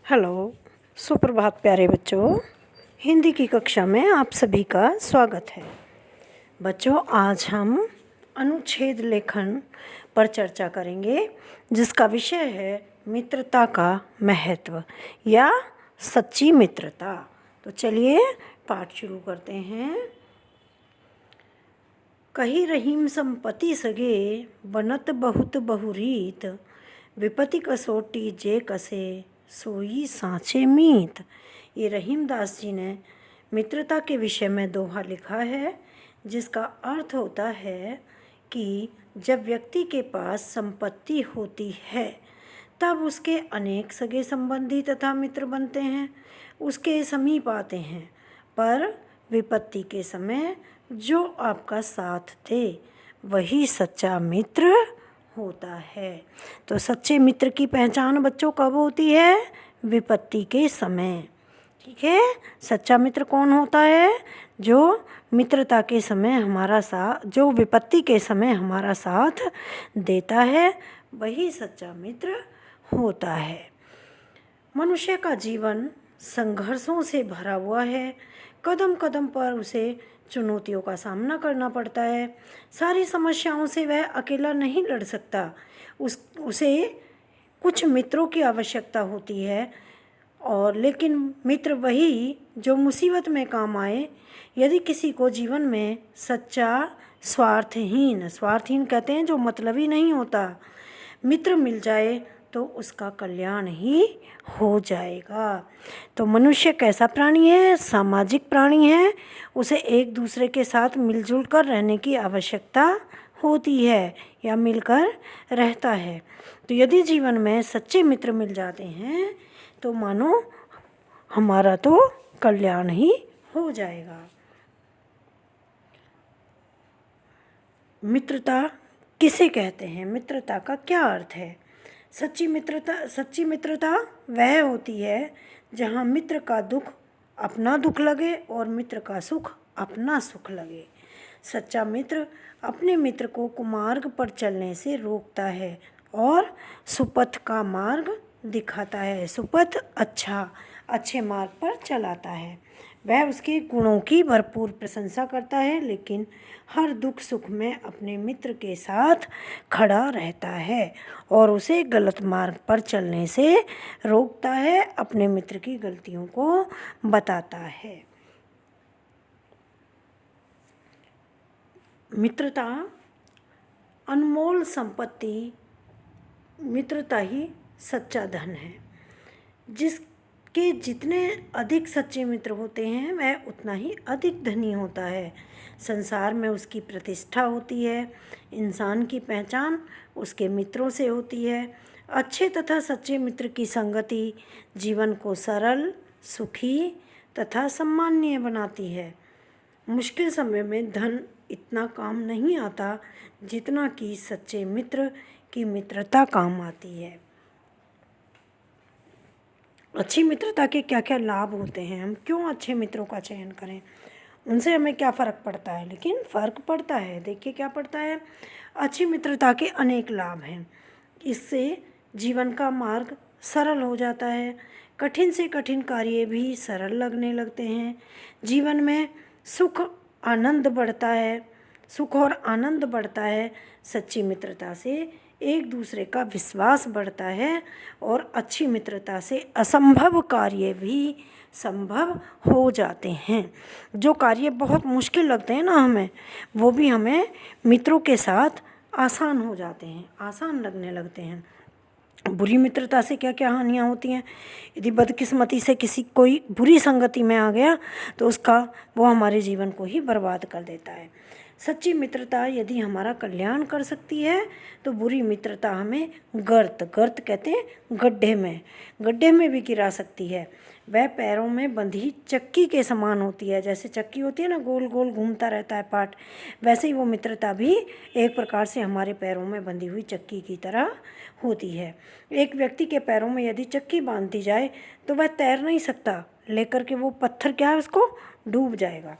Hello, सुप्रभात प्यारे बच्चों। हिंदी की कक्षा में आप सभी का स्वागत है। बच्चों, आज हम अनुच्छेद लेखन पर चर्चा करेंगे, जिसका विषय है मित्रता का महत्व या सच्ची मित्रता। तो चलिए पाठ शुरू करते हैं। कही रहीम संपत्ति सगे, बनत बहुत बहुरीत, विपत्ति कसोटी जे कसे, सोई सांचे मीत। ये रहीम दास जी ने मित्रता के विषय में दोहा लिखा है, जिसका अर्थ होता है कि जब व्यक्ति के पास संपत्ति होती है तब उसके अनेक सगे संबंधी तथा मित्र बनते हैं, उसके समीप आते हैं, पर विपत्ति के समय जो आपका साथ दे वही सच्चा मित्र होता है। तो सच्चे मित्र की पहचान बच्चों कब होती है? विपत्ति के समय। ठीक है, सच्चा मित्र कौन होता है? जो मित्रता के समय हमारा साथ, जो विपत्ति के समय हमारा साथ देता है, वही सच्चा मित्र होता है। मनुष्य का जीवन संघर्षों से भरा हुआ है। कदम कदम पर उसे चुनौतियों का सामना करना पड़ता है। सारी समस्याओं से वह अकेला नहीं लड़ सकता। उसे कुछ मित्रों की आवश्यकता होती है, और लेकिन मित्र वही जो मुसीबत में काम आए। यदि किसी को जीवन में सच्चा स्वार्थहीन कहते हैं जो मतलबी नहीं होता, मित्र मिल जाए तो उसका कल्याण ही हो जाएगा। तो मनुष्य कैसा प्राणी है? सामाजिक प्राणी है। उसे एक दूसरे के साथ मिलजुल कर रहने की आवश्यकता होती है या मिलकर रहता है। तो यदि जीवन में सच्चे मित्र मिल जाते हैं तो मानो हमारा तो कल्याण ही हो जाएगा। मित्रता किसे कहते हैं? मित्रता का क्या अर्थ है? सच्ची मित्रता वह होती है जहाँ मित्र का दुख अपना दुख लगे और मित्र का सुख अपना सुख लगे। सच्चा मित्र अपने मित्र को कुमार्ग पर चलने से रोकता है और सुपथ का मार्ग दिखाता है। सुपथ अच्छे मार्ग पर चलाता है। वह उसके गुणों की भरपूर प्रशंसा करता है, लेकिन हर दुख सुख में अपने मित्र के साथ खड़ा रहता है और उसे गलत मार्ग पर चलने से रोकता है, अपने मित्र की गलतियों को बताता है। मित्रता अनमोल संपत्ति, मित्रता ही सच्चा धन है। जिसके जितने अधिक सच्चे मित्र होते हैं वह उतना ही अधिक धनी होता है। संसार में उसकी प्रतिष्ठा होती है। इंसान की पहचान उसके मित्रों से होती है। अच्छे तथा सच्चे मित्र की संगति जीवन को सरल, सुखी तथा सम्माननीय बनाती है। मुश्किल समय में धन इतना काम नहीं आता जितना कि सच्चे मित्र की मित्रता काम आती है। अच्छी मित्रता के क्या क्या लाभ होते हैं? हम क्यों अच्छे मित्रों का चयन करें? उनसे हमें क्या फ़र्क पड़ता है? लेकिन फ़र्क पड़ता है। देखिए क्या पड़ता है। अच्छी मित्रता के अनेक लाभ हैं। इससे जीवन का मार्ग सरल हो जाता है। कठिन से कठिन कार्य भी सरल लगने लगते हैं। जीवन में सुख और आनंद बढ़ता है। सच्ची मित्रता से एक दूसरे का विश्वास बढ़ता है और अच्छी मित्रता से असंभव कार्य भी संभव हो जाते हैं। जो कार्य बहुत मुश्किल लगते हैं ना हमें, वो भी हमें मित्रों के साथ आसान हो जाते हैं, आसान लगने लगते हैं। बुरी मित्रता से क्या क्या हानियाँ होती हैं? यदि बदकिस्मती से कोई बुरी संगति में आ गया तो वो हमारे जीवन को ही बर्बाद कर देता है। सच्ची मित्रता यदि हमारा कल्याण कर सकती है तो बुरी मित्रता हमें गर्त कहते हैं गड्ढे में भी गिरा सकती है। वह पैरों में बंधी चक्की के समान होती है। जैसे चक्की होती है ना, गोल गोल घूमता रहता है पार्ट, वैसे ही वो मित्रता भी एक प्रकार से हमारे पैरों में बंधी हुई चक्की की तरह होती है। एक व्यक्ति के पैरों में यदि चक्की बांध दी जाए तो वह तैर नहीं सकता, लेकर के वो पत्थर क्या है उसको डूब जाएगा।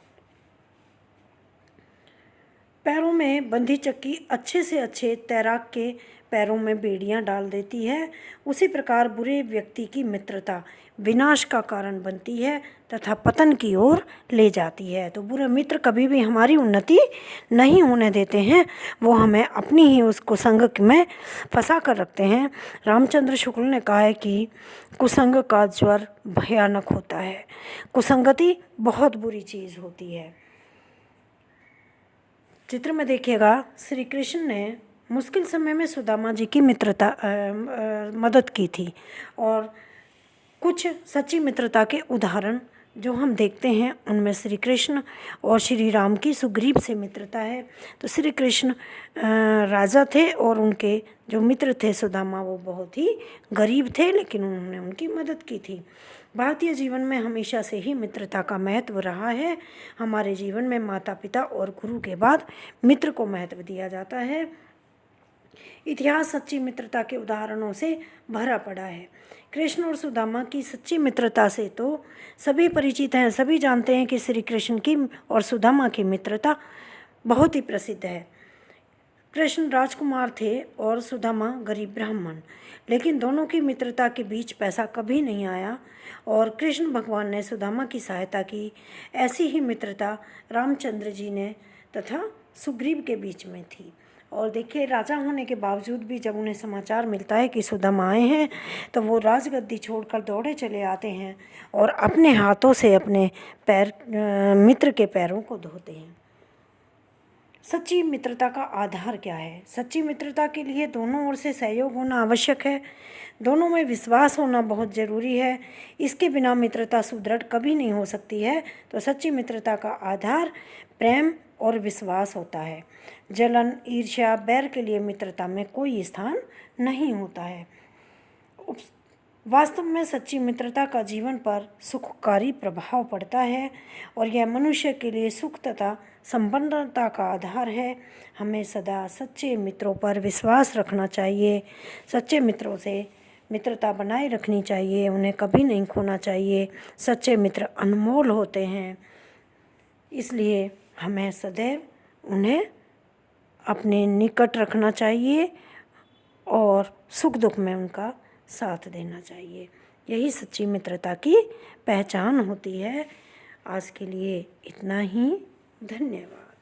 पैरों में बंधी चक्की अच्छे से अच्छे तैराक के पैरों में बेड़ियां डाल देती है, उसी प्रकार बुरे व्यक्ति की मित्रता विनाश का कारण बनती है तथा पतन की ओर ले जाती है। तो बुरे मित्र कभी भी हमारी उन्नति नहीं होने देते हैं, वो हमें अपनी ही उस कुसंग में फंसा कर रखते हैं। रामचंद्र शुक्ल ने कहा है कि कुसंग का ज्वर भयानक होता है, कुसंगति बहुत बुरी चीज़ होती है। चित्र में देखिएगा, श्री कृष्ण ने मुश्किल समय में सुदामा जी की मदद की थी, और कुछ सच्ची मित्रता के उदाहरण जो हम देखते हैं उनमें श्री कृष्ण और श्री राम की सुग्रीव से मित्रता है। तो श्री कृष्ण राजा थे और उनके जो मित्र थे सुदामा, वो बहुत ही गरीब थे, लेकिन उन्होंने उनकी मदद की थी। भारतीय जीवन में हमेशा से ही मित्रता का महत्व रहा है। हमारे जीवन में माता पिता और गुरु के बाद मित्र को महत्व दिया जाता है। इतिहास सच्ची मित्रता के उदाहरणों से भरा पड़ा है। कृष्ण और सुदामा की सच्ची मित्रता से तो सभी परिचित हैं, सभी जानते हैं कि श्री कृष्ण की और सुदामा की मित्रता बहुत ही प्रसिद्ध है। कृष्ण राजकुमार थे और सुदामा गरीब ब्राह्मण, लेकिन दोनों की मित्रता के बीच पैसा कभी नहीं आया और कृष्ण भगवान ने सुदामा की सहायता की। ऐसी ही मित्रता रामचंद्र जी ने तथा सुग्रीव के बीच में थी। और देखिए, राजा होने के बावजूद भी जब उन्हें समाचार मिलता है कि सुदामा आए हैं, तो वो राजगद्दी छोड़कर दौड़े चले आते हैं और अपने हाथों से अपने मित्र के पैरों को धोते हैं। सच्ची मित्रता का आधार क्या है? सच्ची मित्रता के लिए दोनों ओर से सहयोग होना आवश्यक है, दोनों में विश्वास होना बहुत ज़रूरी है। इसके बिना मित्रता सुदृढ़ कभी नहीं हो सकती है। तो सच्ची मित्रता का आधार प्रेम और विश्वास होता है। जलन, ईर्ष्या, बैर के लिए मित्रता में कोई स्थान नहीं होता है। वास्तव में सच्ची मित्रता का जीवन पर सुखकारी प्रभाव पड़ता है और यह मनुष्य के लिए सुख तथा संपन्नता का आधार है। हमें सदा सच्चे मित्रों पर विश्वास रखना चाहिए, सच्चे मित्रों से मित्रता बनाए रखनी चाहिए, उन्हें कभी नहीं खोना चाहिए। सच्चे मित्र अनमोल होते हैं, इसलिए हमें सदैव उन्हें अपने निकट रखना चाहिए और सुख दुख में उनका साथ देना चाहिए। यही सच्ची मित्रता की पहचान होती है। आज के लिए इतना ही। धन्यवाद।